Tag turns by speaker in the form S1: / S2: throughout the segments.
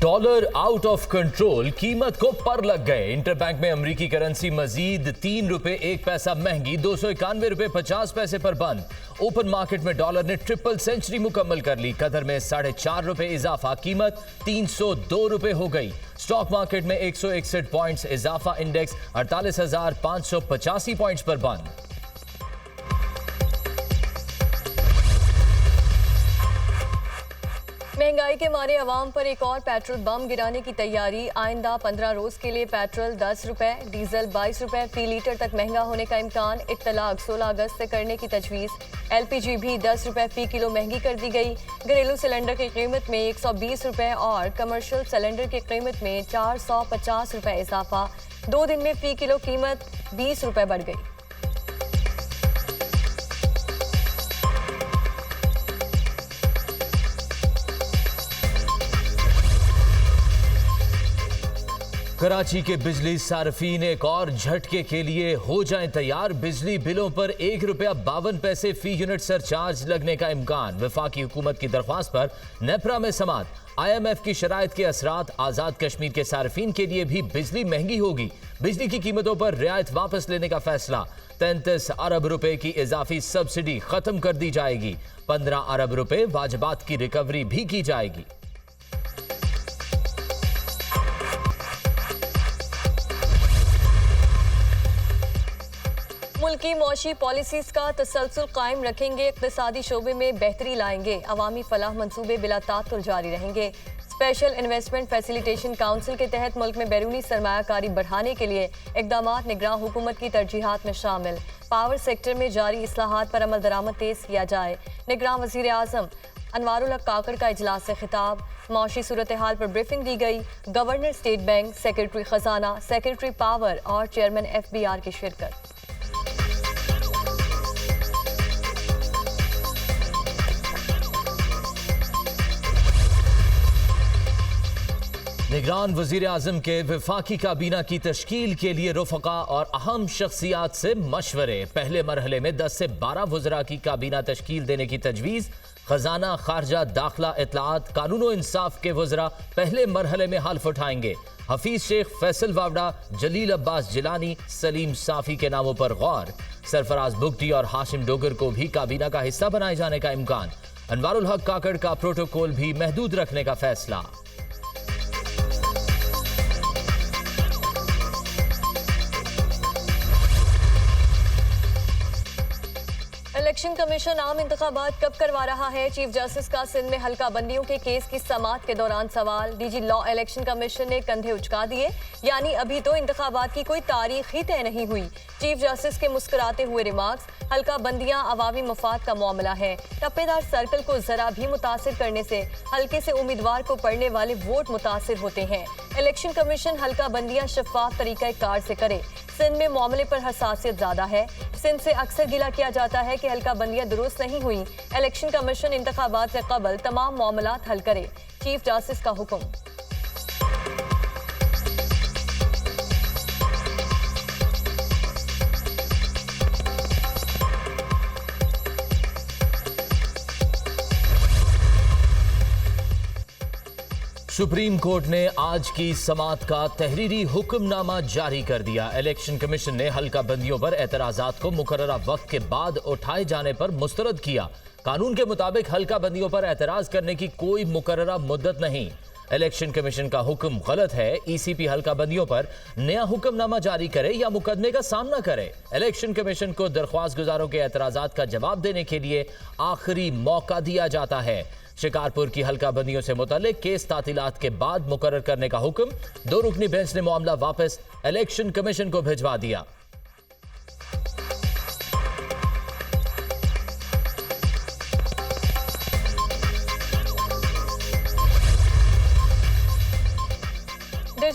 S1: Dollar out of control, कीमत को पर लग गए। इंटरबैंक में अमेरिकी करेंसी मजीद 3 रुपए 1 पैसा महंगी, 291 रुपए 50 पैसे पर बंद। ओपन मार्केट में डॉलर ने ट्रिपल सेंचुरी मुकम्मल कर ली। कतर में 4.5 रुपए इजाफा, कीमत 302 रुपए हो गई। स्टॉक मार्केट में 161 पॉइंट्स इजाफा, इंडेक्स 48,585 पॉइंट्स पर बंद।
S2: महंगाई के मारे अवाम पर एक और पेट्रोल बम गिराने की तैयारी। आइंदा 15 रोज के लिए पेट्रोल 10 रुपए, डीजल 22 रुपए फी लीटर तक महंगा होने का इम्कान। इत्तलाक 16 अगस्त से करने की तजवीज़। LPG भी 10 रुपए फी किलो महंगी कर दी गई। घरेलू सिलेंडर की कीमत में 120 रुपए और कमर्शियल सिलेंडर की कीमत में 450 रुपए इजाफा। 2 दिन में फी किलो कीमत 20 रुपए बढ़ गई।
S1: कराची के बिजली सार्फिन एक और झटके के लिए हो जाएं तैयार। बिजली बिलों पर 1 रुपया 52 पैसे फी यूनिट सरचार्ज लगने का इम्कान। वफाकी हुकूमत की दरख्वास्त पर नेपरा में समात। IMF की शराइत के असरात, आजाद कश्मीर के सार्फिन के लिए भी बिजली महंगी होगी। बिजली की कीमतों पर रियायत वापस लेने का फैसला। 33 अरब रुपए की इजाफी सब्सिडी खत्म कर दी जाएगी। 15 अरब रुपए वाजिबात की रिकवरी भी की जाएगी।
S2: मुल्की मौशी पॉलिसीज का तसलसल कायम रखेंगे। इक्तिसादी शोबे में बेहतरी लाएंगे। अवामी फलाह मंसूबे बिला तातुल जारी रहेंगे। स्पेशल इन्वेस्टमेंट फैसिलिटेशन काउंसिल के तहत मुल्क में बैरूनी सरमायाकारी बढ़ाने के लिए इकदामात निगरान हुकूमत की तरजीहात में शामिल। पावर सेक्टर में जारी इस्लाहात पर अमल दरामद तेज किया जाए। निगरान वज़ीर आज़म अनवारुल हक काकड़ का इजलास से खिताब। मौशी सूरत हाल पर ब्रीफिंग दी गई। गवर्नर स्टेट बैंक, सेक्रेटरी खजाना, सेक्रेटरी पावर और चेयरमैन FBR की शिरकत।
S1: निगरान वजीर आजम के वफाकी काबीना की तश्कील के लिए रुफका और अहम शख्सियात से मशवरे। पहले मरहले में 10 से 12 वज़रा की काबीना तश्कील देने की तजवीज़। खजाना, खारजा, दाखिला, इत्तलात, कानून व इंसाफ के वज़रा पहले मरहले में हल्फ उठाएंगे। हफीज शेख, फैसल वावड़ा, जलील अब्बास जिलानी, सलीम साफी के नामों पर गौर। सरफराज बुगटी और हाशिम डोगर को भी काबीना का हिस्सा बनाए जाने का इम्कान। अनवारुल हक काकड़ का प्रोटोकॉल भी महदूद रखने का फैसला।
S2: इलेक्शन कमीशन आम इंतखाबात कब करवा रहा है? चीफ जस्टिस का सिंध में हल्का बंदियों के केस की समाअत के दौरान सवाल। DG लॉ इलेक्शन कमीशन ने कंधे उचका दिए, यानी अभी तो इंतखाबात की कोई तारीख ही तय नहीं हुई। चीफ जस्टिस के मुस्कुराते हुए रिमार्क्स। हल्का बंदियां अवामी मफाद का मामला है। टप्पेदार सर्कल को जरा भी मुतासिर करने से हल्के से उम्मीदवार को पड़ने वाले वोट मुतासिर होते हैं। इलेक्शन कमीशन हल्का बंदियां शफाफ तरीका कार से करे। सिंध में मामले पर हसासियत ज्यादा है। सिंध से अक्सर गिला किया जाता है कि हल्का बंदियां दुरुस्त नहीं हुई। इलेक्शन कमीशन इंतखाबात से कबल तमाम मामलात हल करे। चीफ जस्टिस का हुक्म।
S1: सुप्रीम कोर्ट ने आज की समाअत का तहरीरी हुक्मनामा जारी कर दिया। इलेक्शन कमीशन ने हल्का बंदियों पर एतराजात को मुकर्ररा वक्त के बाद उठाए जाने पर मुस्तरद किया। कानून के मुताबिक हल्का बंदियों पर एतराज करने की कोई मुकर्ररा मुद्दत नहीं। इलेक्शन कमीशन का हुक्म गलत है। ECP हल्का बंदियों पर नया हुक्मनामा जारी करे या मुकदमे का सामना करे। इलेक्शन कमीशन को दरख्वास्त गुजारों के एतराजात का जवाब देने के लिए आखिरी मौका दिया जाता है। शिकारपुर की हल्का बंदियों से मुतालिक केस तातीलात के बाद मुकर्रर करने का हुक्म। 2 रुकनी बेंच ने मामला वापस इलेक्शन कमीशन को भिजवा दिया।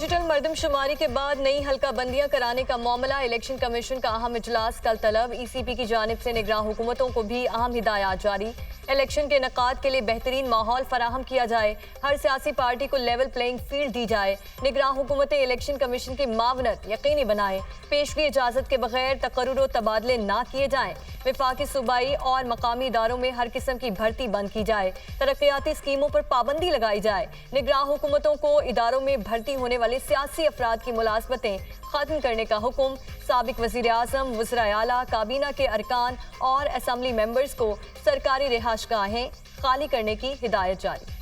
S2: डिजिटल मर्दमशुमारी के बाद नई हल्का बंदियां कराने का मामला। इलेक्शन कमीशन का अहम इजलास कल तलब। ईसीपी की जानिब से निगरान हुकूमतों को भी अहम हिदायत जारी। इलेक्शन के इनेकाद के लिए बेहतरीन माहौल फराहम किया जाए। हर सियासी पार्टी को लेवल प्लेइंग फील्ड दी जाए। निगरान हुकूमतें इलेक्शन कमीशन की मावनत यकीनी बनाए। पेशगी इजाजत के बगैर तकर्रुर तबादले ना किए जाएं। विफाकी सूबाई और मकामी इदारों में हर किस्म की भर्ती बंद की जाए। तरक्याती स्कीमों पर पाबंदी लगाई जाए। निगरान हुकूमतों को इदारों में भर्ती होने वाले सियासी अफराद की मुलाजमतें खत्म करने का हुक्म। साबिक वज़ीर आज़म, वज़राए आला, काबीना के अरकान और असम्बली मेंबर्स को सरकारी रिहाइशगाहें खाली करने की हिदायत जारी।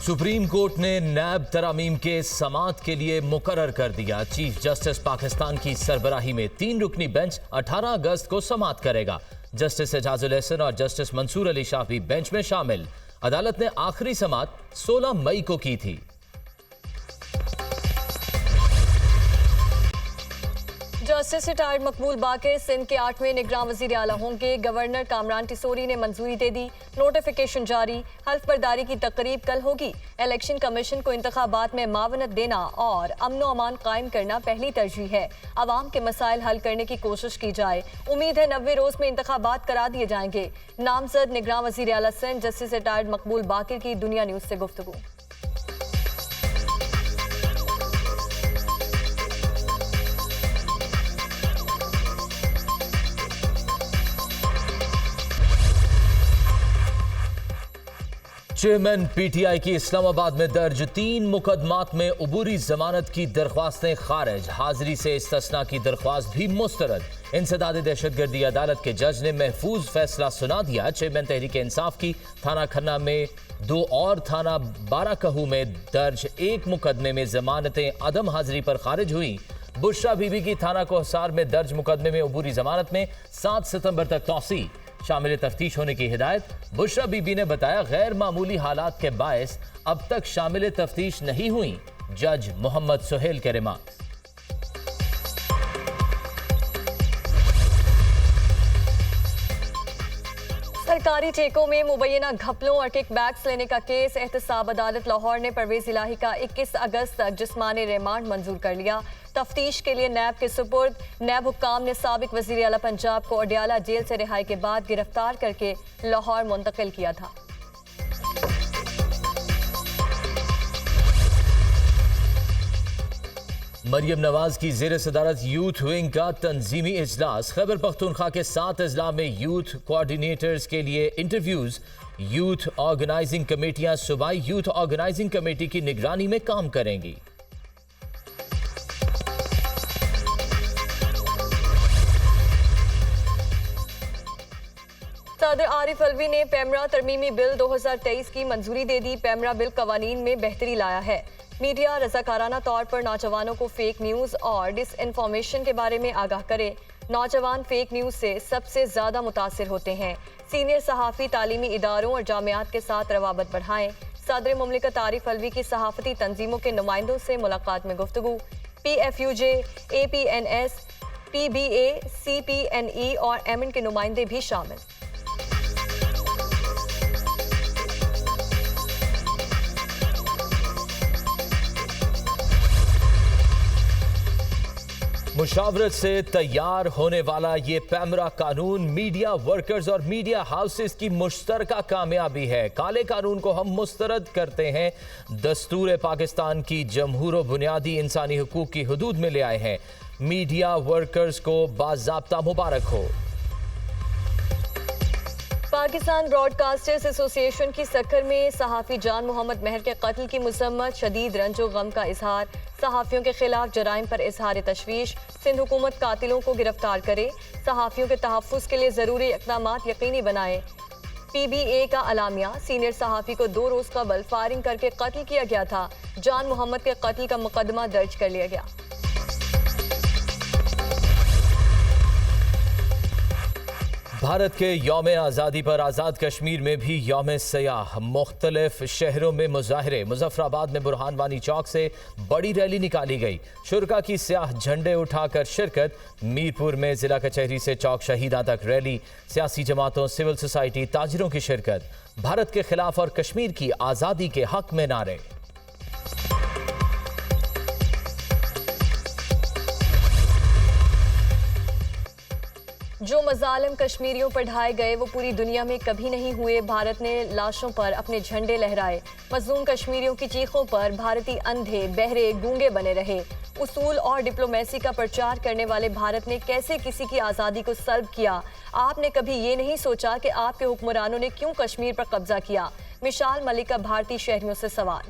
S1: सुप्रीम कोर्ट ने नैब तरामीम के समात के लिए मुकर्रर कर दिया। चीफ जस्टिस पाकिस्तान की सरबराही में 3 रुकनी बेंच 18 अगस्त को समात करेगा। जस्टिस एजाजुल एहसन और जस्टिस मंसूर अली शाह भी बेंच में शामिल। अदालत ने आखिरी समात 16 मई को की थी।
S2: जस्टिस रिटायर्ड मकबूल बाकिर सिंध के 8वें निगरान वज़ीर आला होंगे। गवर्नर कामरान टिसोरी ने मंजूरी दे दी। नोटिफिकेशन जारी। हल्फ बर्दारी की तकरीब कल होगी। इलेक्शन कमीशन को इंतखाबात में मावनत देना और अमन व अमान कायम करना पहली तरजीह है। आवाम के मसाइल हल करने की कोशिश की जाए। उम्मीद है 90 रोज में इंतखाबात करा दिए जाएंगे। नामजद निगरान वज़ीर आला सिंध जस्टिस रिटायर्ड मकबूल बाकिर की दुनिया न्यूज से गुफ्तगू।
S1: चेयरमैन पीटीआई की इस्लामाबाद में दर्ज 3 मुकदमात में उबूरी जमानत की दरख्वास्तें खारिज। हाजिरी से इस्तिस्ना की दरख्वास्त भी मुस्तरद। इंसदाद दहशतगर्दी अदालत के जज ने महफूज फैसला सुना दिया। चेयरमैन तहरीक इंसाफ की थाना खन्ना में 2 और थाना बाराकहू में दर्ज 1 मुकदमे में जमानतें अदम हाजिरी पर खारिज हुई। बुशरा बीबी की थाना कोहसार में दर्ज मुकदमे में उबूरी जमानत में 7 सितंबर तक तौसी। शामिल तफ्तीश होने की हिदायत। बुशरा बीबी ने बताया गैर मामूली हालात के बायस अब तक शामिल तफ्तीश नहीं हुई। जज मोहम्मद सुहेल के रिमार्क।
S2: सरकारी ठेकों में मुबैना घपलों और किकबैक्स लेने का केस। एहतसाब अदालत लाहौर ने परवेज इलाही का 21 अगस्त तक जिस्मानी रिमांड मंजूर कर लिया। तफ्तीश के लिए नैब के सुपुर्द। नैब हुक्काम ने साबिक वज़ीर आला पंजाब को अडयाला जेल से रिहाई के बाद गिरफ्तार करके लाहौर मुंतकिल किया था।
S1: मरियम नवाज की जेर सदारत यूथ विंग का तंजीमी इजलास। खैबर पख्तूनख्वा के 7 अजला में यूथ कोऑर्डिनेटर्स के लिए इंटरव्यूज। यूथ ऑर्गेनाइजिंग कमेटियां सूबाई यूथ ऑर्गेनाइजिंग कमेटी की निगरानी में काम करेंगी।
S2: सदर आरिफ अलवी ने पेमरा तरमीमी बिल 2023 की मंजूरी दे दी। पेमरा बिल कवानीन में बेहतरी लाया है। मीडिया रज़ाकाराना तौर पर नौजवानों को फेक न्यूज़ और डिसइंफॉर्मेशन के बारे में आगाह करे। नौजवान फेक न्यूज़ से सबसे ज़्यादा मुतासिर होते हैं। सीनियर सहाफ़ी तालीमी इदारों और जामियात के साथ रवाबत बढ़ाएं। सदर मुमलिकत आरिफ अलवी की सहाफ़ती तंजीमों के नुमाइंदों से मुलाकात में गुफ्तगू। PFUJ, APNS, PBA, CPNE और MN के नुमाइंदे भी शामिल।
S1: मुशावरत से तैयार होने वाला ये पेमरा कानून मीडिया वर्कर्स और मीडिया हाउसेस की मुश्तरका कामयाबी है। काले कानून को हम मुस्तरद करते हैं। दस्तूर पाकिस्तान की जमहूर बुनियादी इंसानी हुकूक की हदूद में ले आए हैं। मीडिया वर्कर्स को बाज़ाब्ता मुबारक हो।
S2: पाकिस्तान ब्रॉडकास्टर्स एसोसिएशन की सक्कर में सहाफ़ी जान मोहम्मद महर के कत्ल की मज़म्मत। शदीद रंजो गम का इजहार। सहाफ़ियों के खिलाफ जराइम पर इजहार तशवीश। सिंध हुकूमत कातिलों को गिरफ्तार करे। सहाफ़ियों के तहफ़्फ़ुज़ के लिए ज़रूरी इक़दामात यकीनी बनाए। PBA का अलामिया। सीनियर सहाफ़ी को 2 रोज़ कबल फायरिंग करके कत्ल किया गया था। जान मोहम्मद के कत्ल का मुकदमा दर्ज कर लिया गया।
S1: भारत के यौम आज़ादी पर आज़ाद कश्मीर में भी यौम सयाह मुख्तलिफ शहरों में मुजाहरे। मुजफ्फराबाद में बुरहान वानी चौक से बड़ी रैली निकाली गई। शुरका की स्याह झंडे उठाकर शिरकत। मीरपुर में जिला कचहरी से चौक शहीदा तक रैली। सियासी जमातों, सिविल सोसाइटी, ताजिरों की शिरकत। भारत के खिलाफ और कश्मीर की आज़ादी के हक में नारे।
S2: जो मजालिम कश्मीरियों पर ढाए गए वो पूरी दुनिया में कभी नहीं हुए। भारत ने लाशों पर अपने झंडे लहराए। मजलूम कश्मीरियों की चीखों पर भारतीय अंधे, बहरे, गूंगे बने रहे। उसूल और डिप्लोमेसी का प्रचार करने वाले भारत ने कैसे किसी की आज़ादी को सल्ब किया? आपने कभी ये नहीं सोचा कि आपके हुक्मरानों ने क्यों कश्मीर पर कब्जा किया? मिशाल मलिका, भारतीय शहरियों से सवाल।